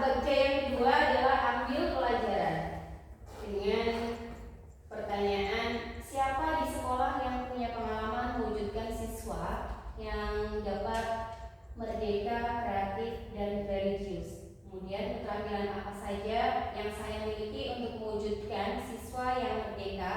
baca yang kedua adalah ambil pelajaran dengan pertanyaan, siapa di sekolah yang punya pengalaman mewujudkan siswa yang dapat merdeka, kreatif, dan religius. Kemudian keterampilan apa saja yang saya miliki untuk mewujudkan siswa yang merdeka,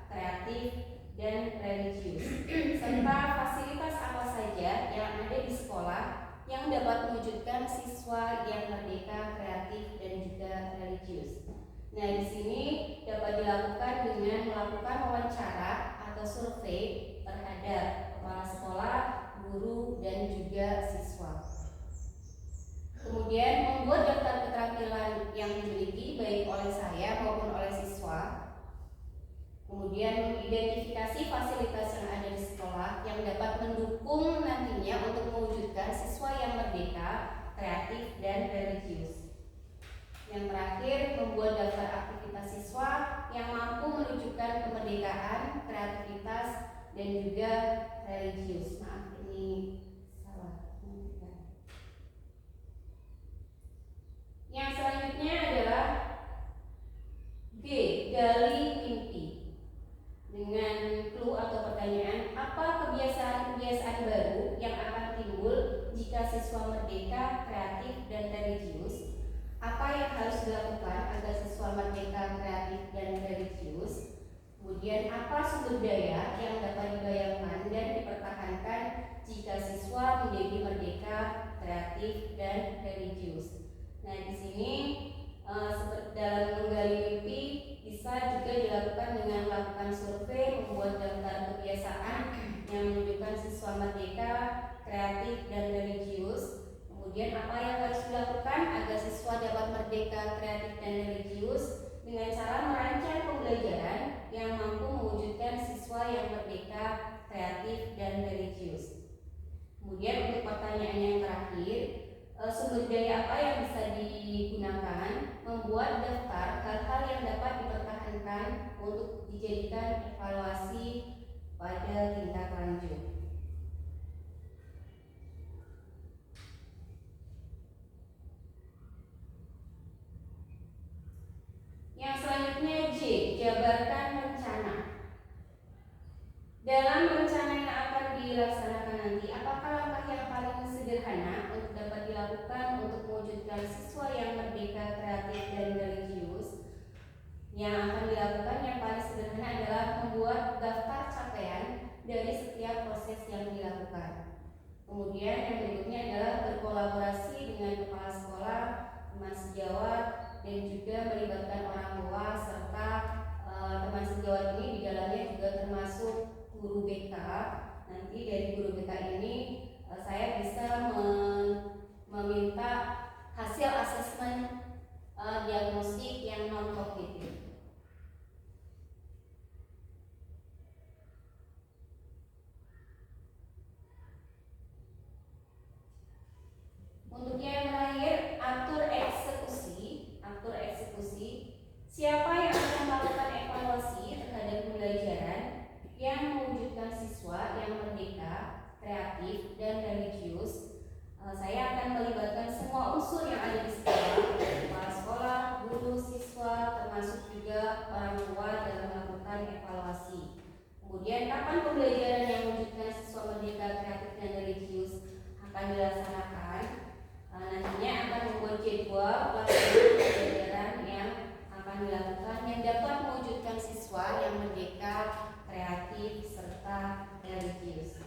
kreatif, dan religius, serta fasilitas apa saja yang ada di sekolah yang dapat mewujudkan siswa yang merdeka, kreatif, dan juga religius. Nah, di sini dapat dilakukan dengan melakukan wawancara atau survei terhadap kepala sekolah, guru, dan juga siswa. Kemudian membuat daftar keterampilan yang dimiliki baik oleh saya maupun oleh siswa. Kemudian mengidentifikasi fasilitas yang ada di sekolah yang dapat mendukung nantinya untuk mewujudkan siswa yang merdeka, kreatif, dan religius. Yang terakhir, membuat daftar aktivitas siswa yang mampu menunjukkan kemerdekaan, kreativitas, dan juga religius. Maaf, ini salah. Yang selanjutnya adalah G. Gali mimpi. Dengan clue atau pertanyaan, apa kebiasaan-kebiasaan baru yang akan timbul jika siswa merdeka, kreatif, dan religius? Apa yang harus dilakukan agar siswa merdeka, kreatif, dan religius? Kemudian apa sumber daya yang dapat dibayangkan dan dipertahankan jika siswa menjadi merdeka, kreatif, dan religius? Nah, di sini dalam menggali mimpi bisa juga dilakukan dengan melakukan survei, membuat daftar kebiasaan yang menunjukkan siswa merdeka, kreatif, dan religius. Kemudian apa yang harus dilakukan agar siswa dapat merdeka, kreatif, dan religius dengan cara merancang pembelajaran yang mampu mewujudkan siswa yang merdeka, kreatif, dan religius. Kemudian untuk pertanyaan yang terakhir, sumber daya apa yang bisa digunakan membuat daftar hal-hal yang dapat dipertahankan untuk dijadikan evaluasi pada tingkat lanjut. Yang selanjutnya J. Jabarkan rencana. Dalam rencana yang akan dilaksanakan nanti, apakah langkah yang paling sederhana untuk dapat dilakukan untuk mewujudkan siswa yang merdeka, kreatif, dan religius? Yang akan dilakukan yang paling sederhana adalah membuat daftar capaian dari setiap proses yang dilakukan. Kemudian yang berikutnya adalah berkolaborasi dengan kepala sekolah, teman sejawat, dan juga melibatkan orang tua serta teman sejawat ini di dalamnya juga termasuk guru BK. Nanti dari guru BK ini saya bisa meminta hasil asesmen diagnostik yang non kognitif. Untuk yang terakhir, atur eksekusi. Siapa yang akan melakukan evaluasi terhadap pembelajaran yang mewujudkan siswa yang merdeka, kreatif, dan religius? Saya akan melibatkan semua unsur yang ada di sekolah, kepala sekolah, guru, siswa, termasuk juga orang tua dalam melakukan evaluasi. Kemudian kapan pembelajaran yang mewujudkan siswa merdeka, kreatif, dan religius akan dilaksanakan? Nantinya akan membuat jadwal pelaksanaan pembelajaran yang akan dilakukan yang dapat mewujudkan siswa yang merdeka, kreatif, serta religius.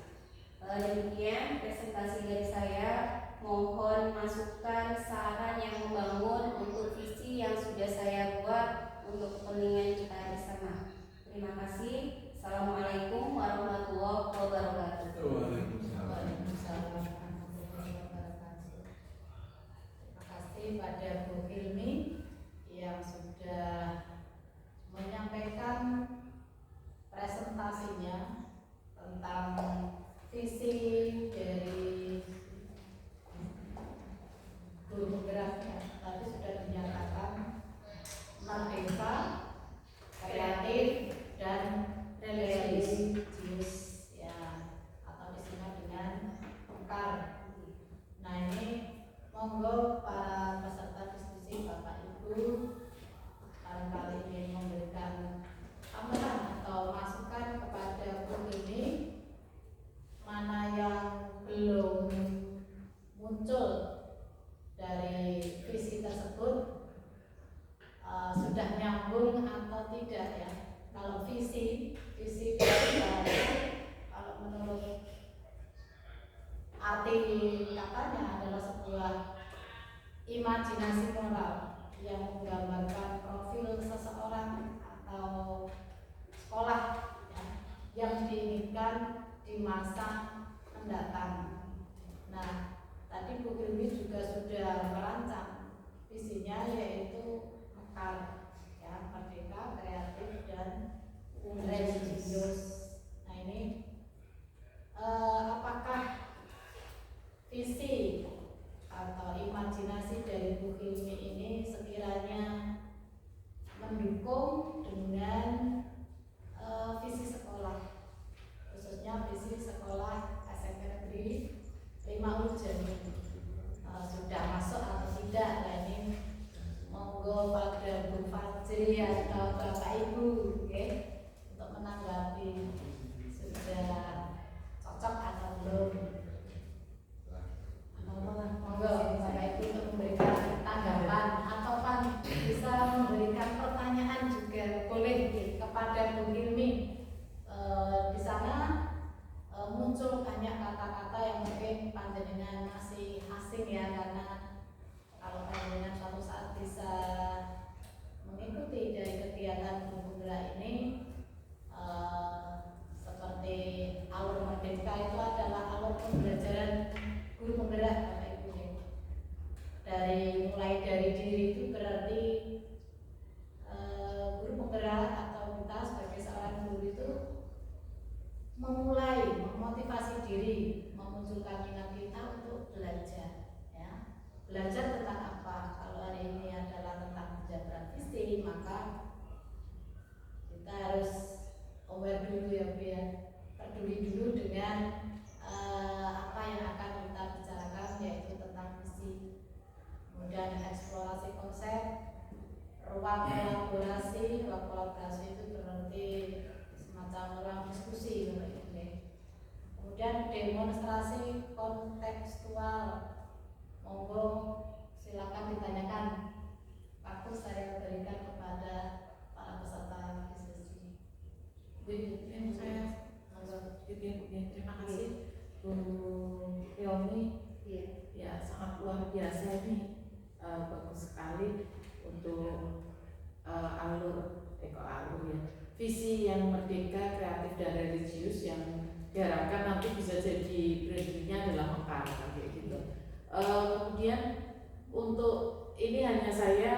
Demikian presentasi dari saya. Mohon masukan, saran yang membangun untuk visi yang sudah saya buat untuk kepentingan kita bersama. Terima kasih. Assalamualaikum warahmatullahi wabarakatuh. Waalaikumsalam. Terima kasih pada Bu Hilmi yang sudah menyampaikan presentasinya tentang visi dari katanya adalah sebuah imajinasi moral yang menggambarkan profil seseorang atau sekolah ya, yang diinginkan di masa mendatang. Nah, tadi Bu Hilmi juga sudah merancang visinya, yaitu mekar, ya, merdeka, kreatif, dan religius. Nah, ini apakah visi atau imajinasi dari Bu Hilmi ini sekiranya mendukung dengan visi sekolah, khususnya visi sekolah SMP Negeri 5 Urjen, sudah masuk atau tidak? Nah, ini monggo pada Bu Fajri atau Bapak Ibu, okay, untuk menanggapi sudah cocok atau belum. Monggo Bapak Ibu untuk memberikan tanggapan atau bisa memberikan pertanyaan juga boleh kepada Bu Hilmi. Di sana muncul banyak kata-kata yang mungkin panjenengan masih asing ya, karena kalau panjenengan suatu saat bisa mengikuti dari kegiatan guru penggerak ini, seperti alur merdeka itu adalah alur pembelajaran guru penggerak Bapak Ibu. Mulai dari diri itu berarti guru penggerak atau kita sebagai seorang guru itu memulai memotivasi diri, memunculkan minat kita untuk belajar, ya. Belajar tentang apa? Kalau hari ini adalah tentang penjabaran visi, maka kita harus aware dulu ya Bu ya, peduli dulu dengan apa yang akan kita bicarakan, yaitu tentang visi. Kemudian eksplorasi konsep, ruang kolaborasi. Ruang kolaborasi itu berarti semacam ruang diskusi, kemudian demonstrasi kontekstual. Monggo silakan ditanyakan. Aku saya berikan kepada para peserta diskusi. Terima kasih Bu Yomi. Ya, sangat luar biasa ini, bagus sekali untuk alur ya, visi yang merdeka, kreatif, dan religius yang diharapkan nanti bisa jadi brandingnya adalah mekar kayak gitu. Kemudian untuk ini hanya saya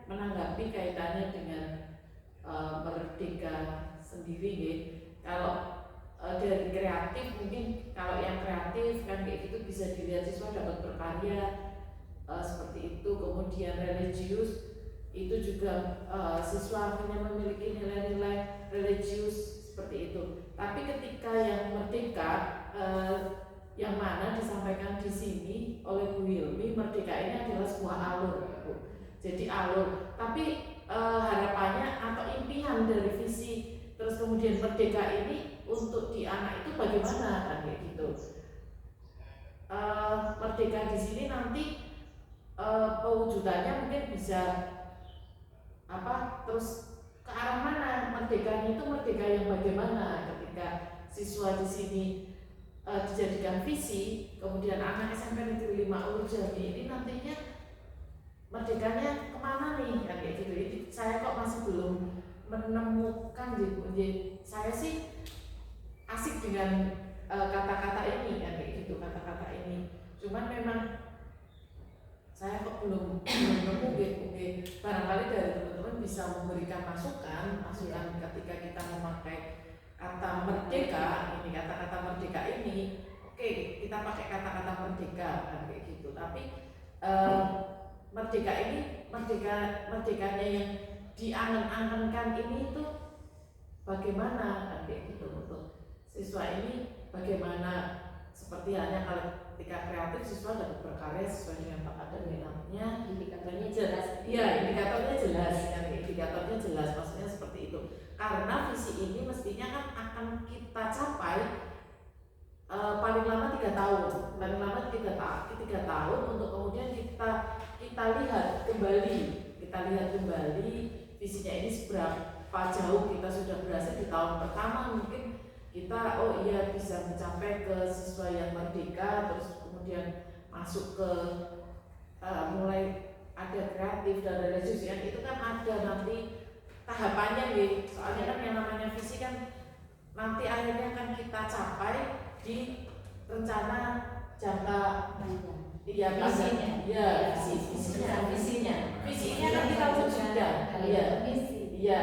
menanggapi kaitannya dengan merdeka sendiri ya. Kalau dari kreatif, mungkin kalau yang kreatif kan kayak gitu bisa dilihat siswa dapat berkarya seperti itu. Kemudian religius itu juga siswa hanya memiliki nilai-nilai religius seperti itu. Tapi ketika yang merdeka yang mana disampaikan di sini oleh Bu Hilmi, merdeka ini adalah sebuah alur, Bu. Jadi alur. Tapi harapannya atau impian dari visi terus kemudian merdeka ini untuk di anak itu bagaimana kan kayak gitu. Merdeka di sini nanti pewujudannya mungkin bisa terus ke arah mana? Merdekanya itu merdeka yang bagaimana ketika siswa di sini dijadikan visi, kemudian anak SMP Negeri 5 Urjen ini nantinya merdekanya kemana nih kan kayak gitu. Jadi saya kok masih belum menemukan jadi saya sih asik dengan kata-kata ini kan kayak gitu, kata-kata ini. Cuman memang saya kok belum nemu gitu. Barangkali dari teman-teman bisa memberikan masukan ketika kita memakai kata merdeka ini, kata-kata merdeka ini. Oke, kita pakai kata-kata merdeka kan kayak gitu. Tapi merdeka ini, merdekanya yang diangan-angankan ini itu bagaimana kan kayak gitu untuk siswa ini, bagaimana seperti halnya kalau ketika kreatif siswa dapat berkarya sesuai dengan bakat dan minatnya. Indikatornya jelas. Iya, indikatornya jelas kan, indikatornya jelas, maksudnya seperti itu. Karena visi ini mestinya kan akan kita capai paling lama 3 tahun, paling lama 3 tahun untuk kemudian kita lihat kembali visinya ini seberapa jauh kita sudah berhasil. Di tahun pertama mungkin kita bisa mencapai ke siswa yang merdeka, terus kemudian kemudian masuk ke mulai ada kreatif dan religius ya, itu kan ada nanti tahapannya nih. Soalnya kan yang namanya visi kan nanti akhirnya kan kita capai di rencana jangka panjang. iya Visinya. iya visinya kan kita wujudkan iya iya.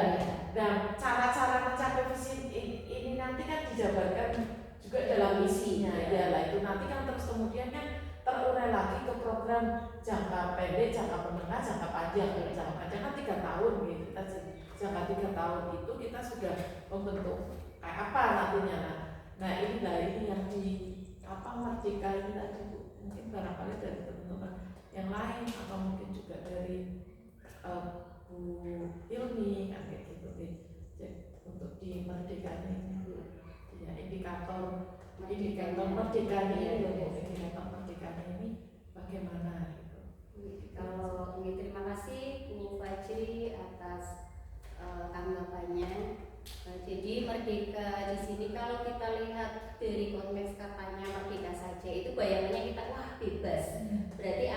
Nah cara-cara mencapai visi ini nanti kan dijabarkan juga dalam misinya ya lah, itu nanti kan terus kemudian kan terurai lagi ke program jangka pendek, jangka menengah, jangka panjang. Jangka panjang kan 3 tahun gitu, kita jangka 3 tahun itu kita sudah membentuk kayak apa nantinya. Nah ini yang di Merdeka ini tadi Bu, mungkin barangkali dari teman-teman yang lain atau mungkin juga dari Bu Ilmi kan kayak gitu deh. Untuk di Merdeka ini ya indikator Merdeka ini bagaimana gitu. Kalau ini terima kasih Bu Fajri atas tanggapannya. Jadi merdeka di sini kalau kita lihat dari konteks katanya merdeka saja itu bayangannya kita wah bebas. Berarti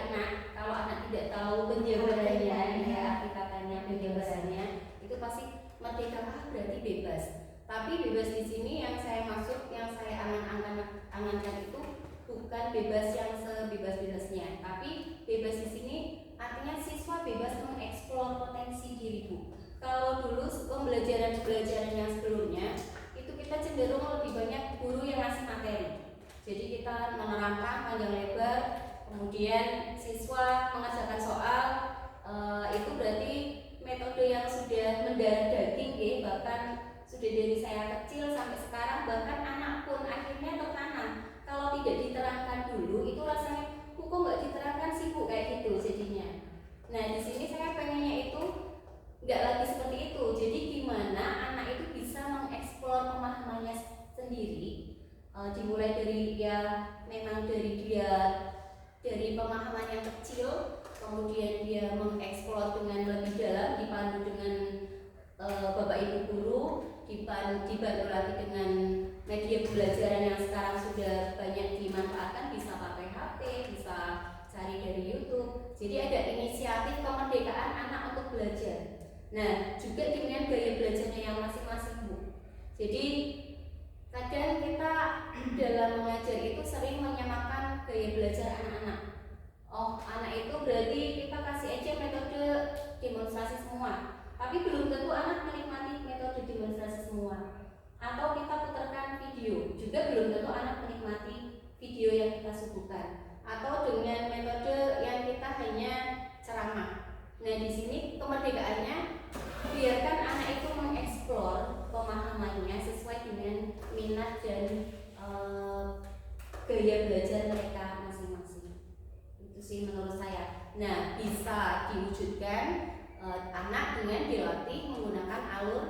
kalau anak tidak tahu penjabarannya ya arti katanya penjabarannya itu pasti merdeka berarti bebas. Tapi bebas di sini yang saya maksud, yang saya angankan itu bukan bebas yang sebebas-bebasnya, tapi bebas di sini artinya siswa bebas mengeksplor potensi diri Bu. Kalau dulu pembelajaran yang sebelumnya itu kita cenderung lebih banyak guru yang ngasih materi. Jadi kita menerangkan panjang lebar, kemudian siswa mengerjakan soal. Itu berarti metode yang sudah mendarah daging ya, bahkan sudah dari saya kecil sampai sekarang, bahkan anak pun akhirnya tertanam. Kalau tidak diterangkan dulu itu rasanya kok nggak diterangkan sih Bu, kayak gitu jadinya. Nah di sini saya pengennya itu nggak lagi seperti itu. Jadi gimana anak itu bisa mengeksplor pemahamannya sendiri, dimulai dari memang dari pemahaman yang kecil, kemudian dia mengeksplor dengan lebih dalam, dipandu dengan Bapak Ibu guru, dibantu lagi dengan media pembelajaran yang sekarang sudah banyak dimanfaatkan, bisa pakai HP, bisa cari dari YouTube. Jadi ada inisiatif kemerdekaan anak untuk belajar. Nah, juga dengan gaya belajarnya yang masing-masing Bu. Jadi kadang kita dalam mengajar itu sering menyamakan gaya belajar anak-anak. Oh, anak itu berarti kita kasih aja metode demonstrasi semua. Tapi belum tentu anak menikmati metode demonstrasi semua. Atau kita putarkan video, juga belum tentu anak menikmati video yang kita suguhkan. Atau dengan metode yang kita hanya ceramah. Nah, di sini kemerdekaannya biarkan anak itu mengeksplor pemahamannya sesuai dengan minat dan gaya belajar mereka masing-masing. Itu sih menurut saya. Nah, bisa diwujudkan anak dengan dilatih menggunakan alur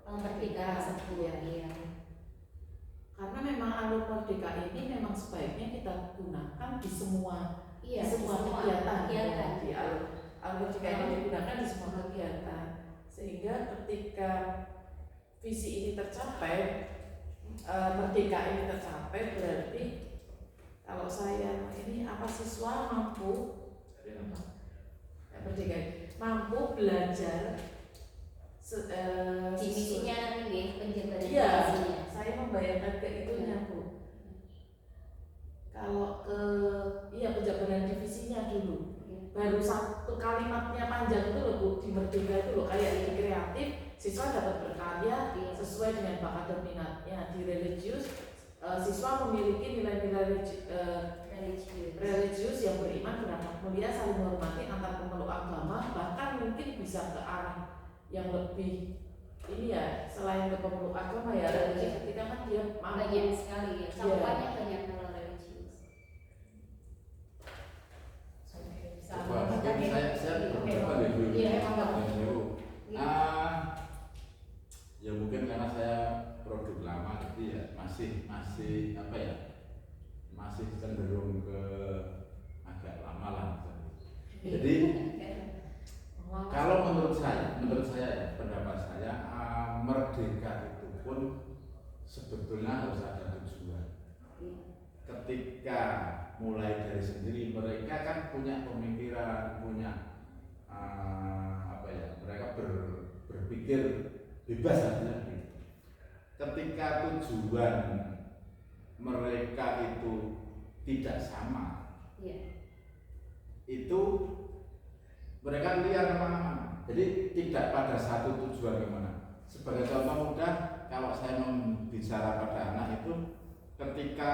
merdeka tersebut. Iya. Karena memang alur merdeka ini memang sebaiknya kita gunakan di semua kegiatan. Di alur merdeka ini digunakan di semua kegiatan, sehingga ketika visi ini tercapai, merdeka ini tercapai, berarti kalau saya ini siswa mampu merdeka mampu belajar di misinya nanti penjabaran misinya. Saya membayangkan ke itunya Bu. Kalau ke penjabaran divisinya dulu, baru satu kalimatnya panjang itu loh Bu, di merdeka itu loh, kayak di kreatif siswa dapat berkarya sesuai dengan bakat dan minatnya. Di religius siswa memiliki nilai-nilai religius yang beriman, berakhlak mulia, saling menghormati antar pemeluk agama, bahkan mungkin bisa ke arah yang lebih ini ya, selain ke pemeluk agama ya, religius ketika kan dia banyak sekali ya, cakupannya banyak kalau religius. Saya beberapa dulu. Ya mungkin karena saya produk lama jadi ya masih masih cenderung ke agak lama lah. Jadi kalau menurut saya ya, pendapat saya merdeka itu pun sebetulnya harus ada tujuan. Ketika mulai dari sendiri. Mereka kan punya pemikiran, punya mereka berpikir bebas artinya gitu. Ketika tujuan mereka itu tidak sama, itu mereka liar kemana-mana. Jadi tidak pada satu tujuan kemana. Sebagai contoh mudah, kalau saya membicara pada anak itu, ketika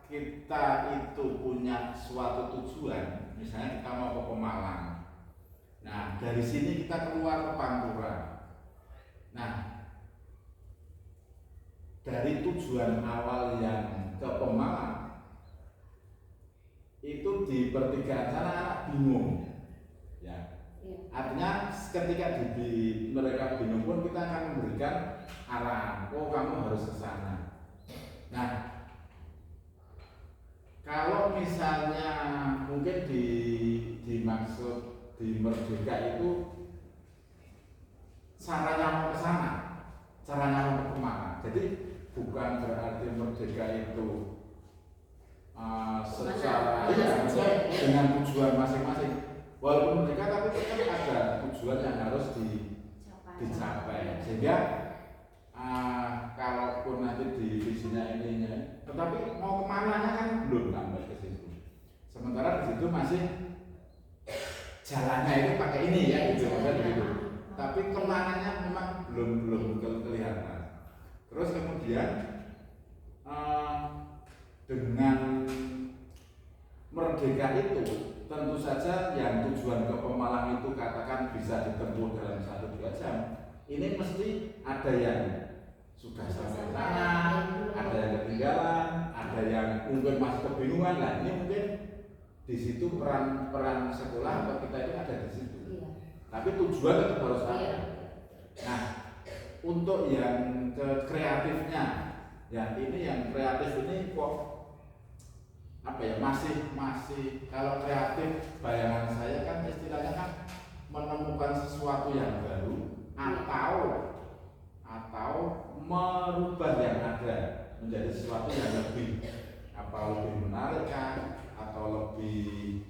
kita itu punya suatu tujuan, misalnya kita mau ke Pemalang. Nah, dari sini kita keluar ke Pantura. Nah, dari tujuan awal yang ke Pemalang itu di pertigaan sana anak bingung. Ya. Artinya ketika mereka bingung pun kita akan memberikan arahan, oh kamu harus ke sana. Nah, kalau misalnya mungkin dimaksud di Merdeka itu caranya mau ke sana, caranya mau ke Pemalang. Jadi bukan berarti Merdeka itu secara dengan tujuan masing-masing. Walaupun Merdeka tapi tetap ada tujuan yang harus dicapai. Sehingga kalaupun nanti di visinya ininya, tetapi mau kemananya kan belum sampai ke situ. Sementara di situ masih jalannya itu pakai ini ya gitu, gitu. Tapi kemananya memang belum kelihatan. Terus kemudian dengan Merdeka itu tentu saja yang tujuan ke Pemalang itu katakan bisa ditempuh dalam 1-2 jam. Ini mesti ada yang sudah sampai sana, ada yang ketinggalan, ada yang mungkin masih kebingungan. Nah, ini mungkin di situ peran sekolah atau kita itu ada di situ. Tapi tujuan tetap harus ada. Nah, untuk yang kreatifnya, ya ini yang kreatif ini kok masih kalau kreatif bayangan saya kan istilahnya kan menemukan sesuatu yang baru atau merubah yang ada menjadi sesuatu yang lebih menarik atau lebih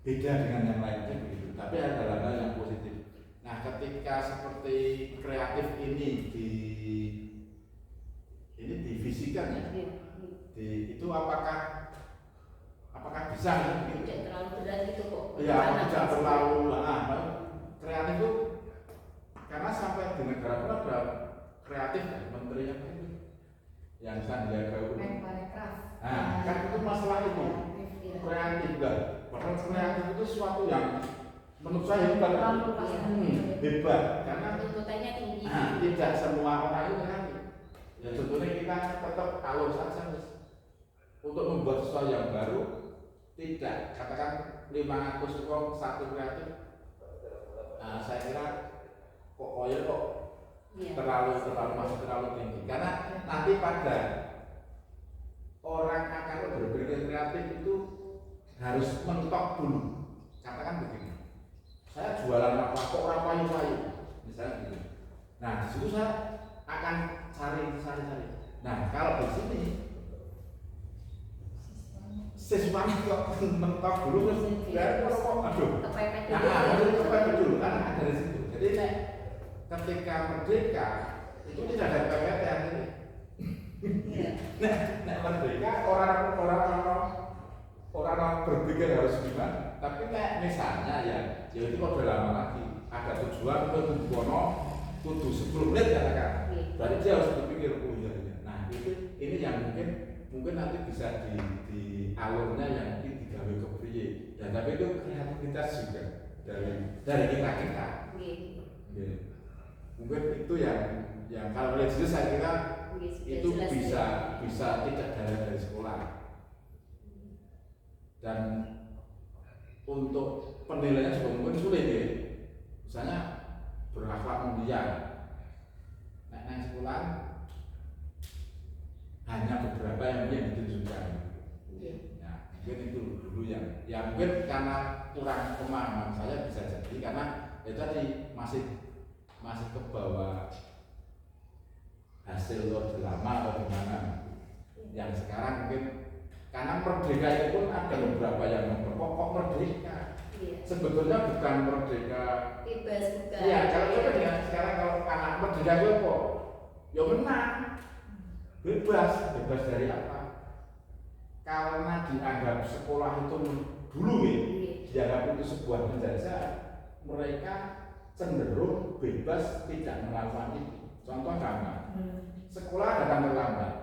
beda dengan yang lainnya begitu. Tapi ada hal yang positif. Nah, ketika seperti kreatif ini divisikan ya, itu apakah bisa gitu? Tidak terlalu berat itu kok. Ya, tidak terlalu kreatif itu karena sampai di negara pun ada kreatif kan, menterinya itu yang Sandiaga Uno. Nah, kan itu masalah itu kreatif kan. Padahal kreatif itu sesuatu yang menurut saya hebat. Hebat karena tuntutannya tinggi. Tidak semua orang itu kreatif. Ya sebetulnya kita tetap alur saja untuk membuat sesuatu yang baru. Tidak, katakan 500 orang satu kreatif. Saya kira masih terlalu tinggi. Karena nanti pada orang akan berpikir kreatif itu harus mentok dulu. Katakan begini, saya jualan apa kok orang payu-payu, misalnya gitu. Nah, di situ saya akan cari. Nah, kalau di sini siswanya kok mentok dulu terus kepepet dulu karena ada di situ. Jadi ketika merdeka itu tidak ada kepepet ini. Merdeka orang berpikir harus gimana. Tapi misalnya ya itu kok udah lama lagi ada tujuan untuk kudu 10 menit katakan. Berarti dia harus berpikir Nah ini yang mungkin nanti bisa di alurnya yang mungkin digawe kepriye. Ya tapi itu kreativitas juga dari kita. Mungkin itu yang kalau religius saya kira itu bisa tidak dari sekolah. Dan untuk penilaiannya juga mungkin sulit ya. Misalnya berakhlak mulia. Nah, sekolah hanya beberapa yang ditunjukkan. Nah, mungkin itu dulu yang mungkin karena kurang pemahaman saya bisa jadi karena itu tadi masih ke bawah hasil Orde Lama atau gimana. Yang sekarang mungkin Karena merdeka itu pun ada beberapa yang memperpokok merdeka. Iya. Sebetulnya bukan merdeka. Bebas bukan. Iya, kalau sekarang kalau anak merdeka itu apa? Ya menang. Bebas dari apa? Karena dianggap sekolah itu dulu ya, dianggap itu sebuah penjajah, mereka cenderung bebas tidak melakukan itu. Contoh gampang, sekolah datang terlambat,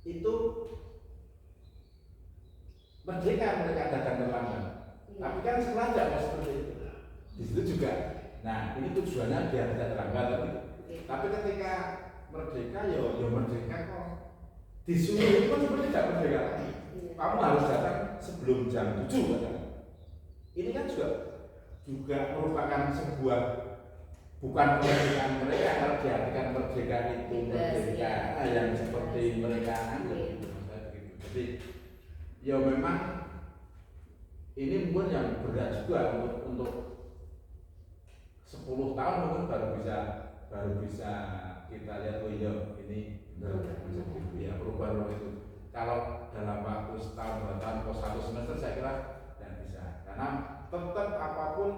itu merdeka mereka datang terlambat. Tapi kan sekolah tidak seperti itu. Di situ juga. Nah, ini tujuannya biar tidak terlambat. Tapi ketika merdeka, ya merdeka kok. Disuruh itu kan sebenarnya tidak merdeka lagi. Kamu harus datang sebelum jam 7 kan? Ini kan juga merupakan sebuah bukan kemerdekaan mereka kalau diartikan merdeka itu merdeka yang seperti mereka anggap. Jadi ya memang ini mungkin yang berat juga untuk 10 tahun mungkin baru bisa kita lihat oh iya ini benar ya perubahan itu. Kalau dalam waktu setahun 2 tahun atau 1 semester saya kira tidak bisa karena tetap apapun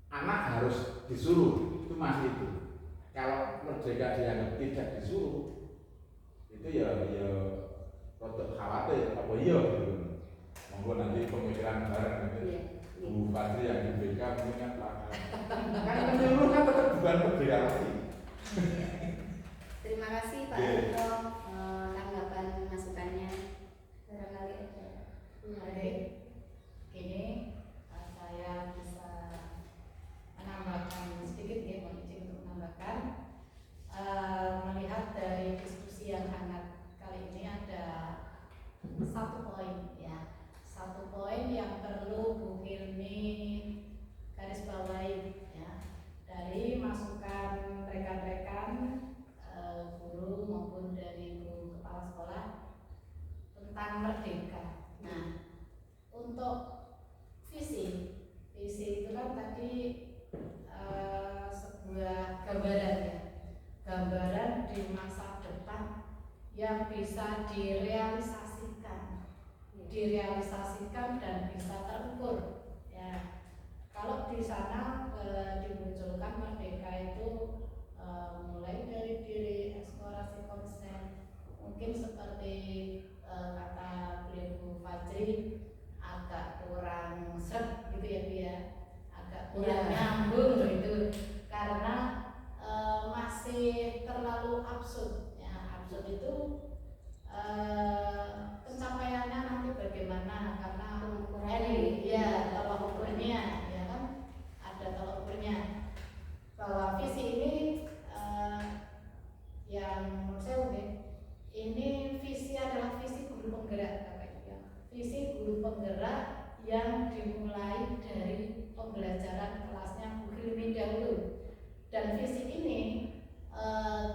anak harus disuruh itu masih itu. Kalau merdeka dianggap tidak disuruh itu ya rodok khawatir apa iya gitu. Monggo nanti pemikiran bareng gitu. Bu Fadri yang di BK mungkin kan kan menyuruh kan tetap bukan merdeka lagi. Terima kasih Pak Anto tanggapan masukannya. Barangkali ada. Baik, ini saya bisa menambahkan sedikit ya, mohon izin untuk menambahkan. Melihat dari diskusi yang hangat kali ini ada satu poin ya, satu poin yang perlu Bu Hilmi garis bawahi ya dari masukan rekan-rekan guru maupun dari Bu Kepala Sekolah tentang merdeka. Nah, untuk visi itu kan tadi sebuah gambaran ya, gambaran di masa depan yang bisa direalisasikan dan bisa terukur ya. Kalau di sana dimunculkan merdeka itu mulai dari diri eksplorasi konsen, mungkin seperti kata beliau Bu Fajri agak kurang seret gitu ya Bu ya, agak kurang nyambung gitu karena masih terlalu absurd ya. Absurd itu pencapaiannya nanti bagaimana karena ya tolak ukurnya ya kan, ada tolak ukurnya bahwa visi ini yang menurut saya ini visi adalah visi guru penggerak ya. Visi guru penggerak yang dimulai dari pembelajaran kelasnya Bu Hilmi dahulu, dan visi ini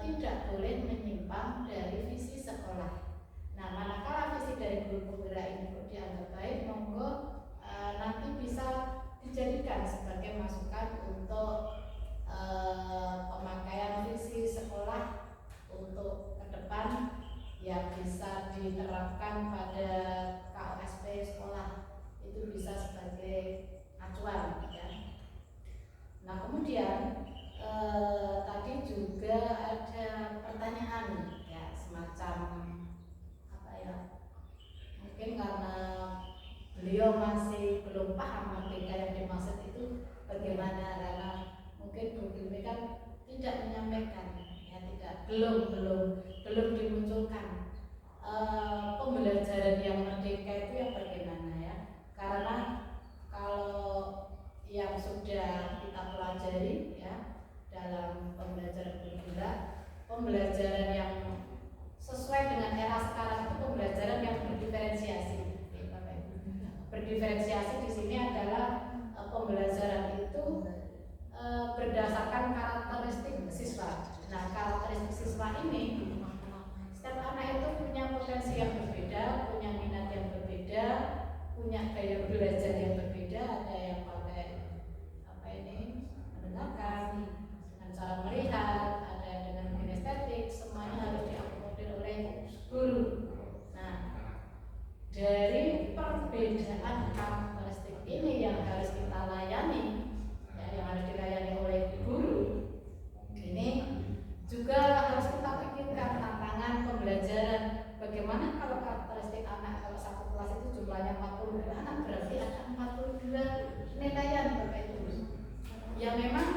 tidak boleh menyimpang dari visi sekolah. Nah, manakala visi dari guru penggerak ini dianggap baik, monggo nanti bisa dijadikan sebagai masukan untuk pemakaian visi sekolah untuk ke depan yang bisa diterapkan pada KOSP sekolah, itu bisa sebagai acuan ya. Nah, kemudian tadi juga ada pertanyaan ya, semacam apa ya, mungkin karena beliau masih belum paham merdeka yang dimaksud itu bagaimana, karena mungkin Bu Hilmi kan tidak menyampaikan ya, belum dimunculkan pembelajaran yang merdeka itu yang bagaimana ya. Karena kalau yang sudah kita pelajari ya dalam pembelajaran bergerak, pembelajaran yang sesuai dengan era sekarang itu pembelajaran yang berdiferensiasi. Berdiferensiasi di sini adalah pembelajaran itu berdasarkan karakteristik siswa. Nah, karakteristik siswa ini, setiap anak itu punya potensi yang berbeda, punya minat yang berbeda, punya gaya belajar yang berbeda. Ada yang pakai mendengarkan dengan cara melihat, ada yang dengan kinestetik, semuanya harus diakomodir oleh guru. Nah, dari perbedaan karakteristik ini yang harus kita layani, ya, yang harus dilayani oleh guru, ini juga harus kita pikirkan tantangan pembelajaran. Bagaimana kalau karakteristik anak, kalau satu kelas itu jumlahnya 42 anak, berarti ada 42 penilaian Bapak Ibu. Ya memang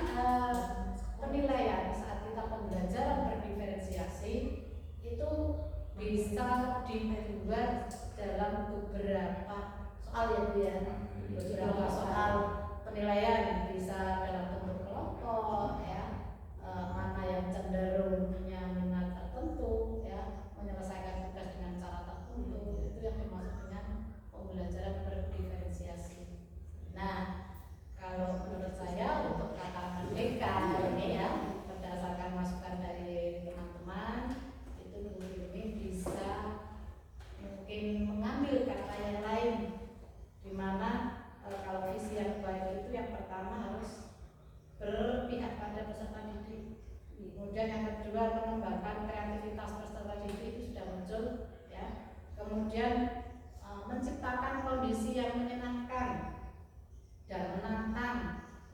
penilaian saat kita pembelajaran berdiferensiasi itu bisa dibuat dalam beberapa soal ya Bu ya. Beberapa soal penilaian bisa dalam bentuk kelompok ya, mana yang cenderung punya minat tertentu ya, menyelesaikan tugas dengan cara tertentu, itu yang dimaksud dengan pembelajaran berdiferensiasi. Nah, kalau menurut saya untuk kata merdeka ini ya, berdasarkan masukan dari teman-teman, itu guru ini bisa mungkin mengambil kata yang lain, di mana kalau visi yang baik itu yang pertama harus berpihak pada peserta didik. Kemudian yang kedua mengembangkan kreativitas peserta didik, itu sudah muncul ya. Kemudian menciptakan kondisi yang menyenangkan dan menantang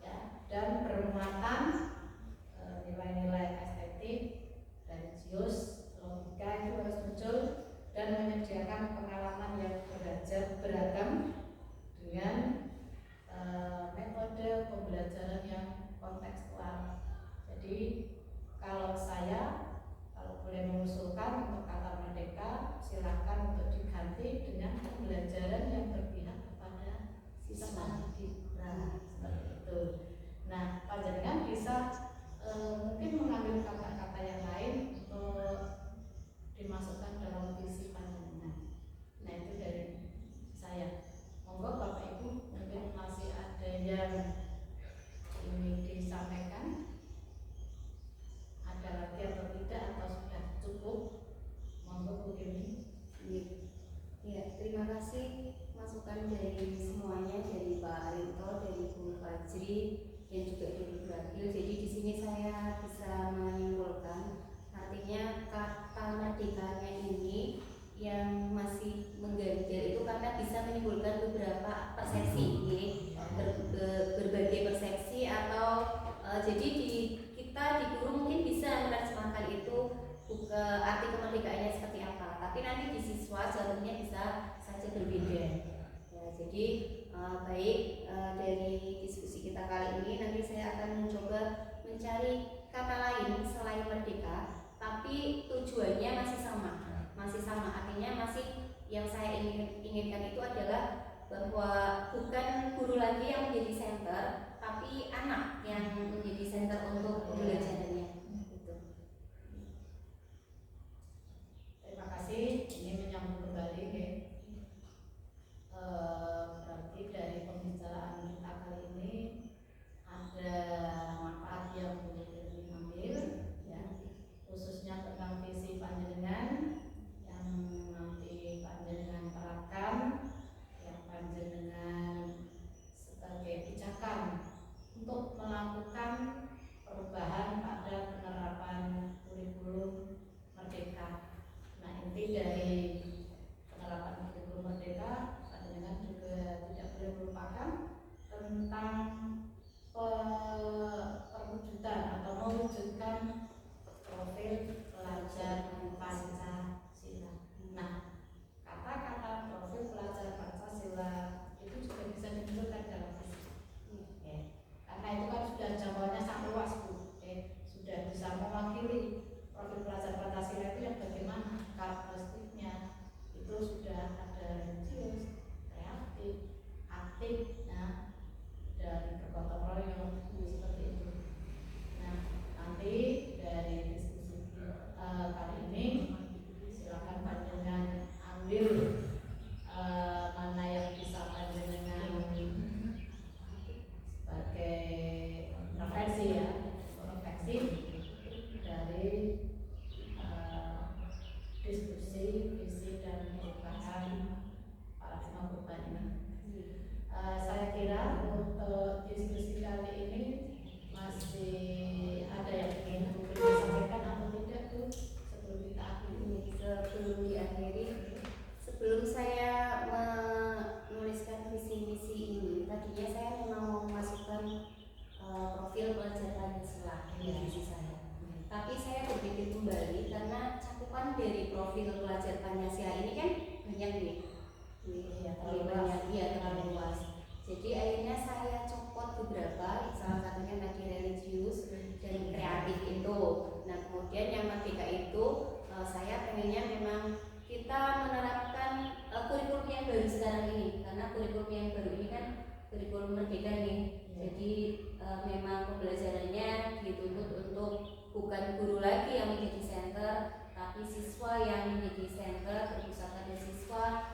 ya, dan bermuatan nilai-nilai estetik, religius, logika itu harus muncul, dan menyediakan pengalaman yang belajar beragam dengan metode pembelajaran yang kontekstual. Jadi kalau boleh mengusulkan untuk kata merdeka, silakan untuk diganti dengan pembelajaran yang berpihak kepada siswa didik. Nah, seperti itu. Nah, panjenengan bisa mungkin mengambil kata-kata yang lain untuk dimasukkan dalam visi panjenengan. Nah, itu dari saya. Monggo Bapak Ibu, mungkin masih ada yang ingin disampaikan, ada lagi atau tidak, atau sudah cukup? Monggo Bu Gini. Ya, terima kasih masukan dari semuanya, dari Pak Arinto, dari Bu Fajri, dan juga dari Bu Agil. Jadi di sini saya bisa menyimpulkan, artinya kata merdekanya ini yang masih mengganjal itu karena bisa menimbulkan beberapa persepsi, berbagai persepsi atau jadi kita di guru mungkin bisa menerjemahkan itu arti kemerdekaannya seperti apa, tapi nanti di siswa jalurnya bisa saja berbeda. Ya, jadi baik dari diskusi kita kali ini nanti saya akan mencoba mencari kata lain selain merdeka, tapi tujuannya masih sama, artinya masih yang saya inginkan itu adalah bahwa bukan guru lagi yang menjadi center, tapi anak yang menjadi center untuk pembelajarannya. Gitu. Terima kasih. Ini menyambung kembali ya. Berarti dari pembicaraan kita kali ini ada manfaat yang boleh diambil ya, khususnya tentang visi panjenengan yang nanti panjenengan terapkan, yang panjenengan sebagai pijakan untuk melakukan perubahan pada sekarang ini, karena kurikulum yang baru ini kan kurikulum merdeka nih. Jadi memang pembelajarannya dituntut untuk bukan guru lagi yang menjadi center, tapi siswa yang menjadi center, terpusat pada siswa,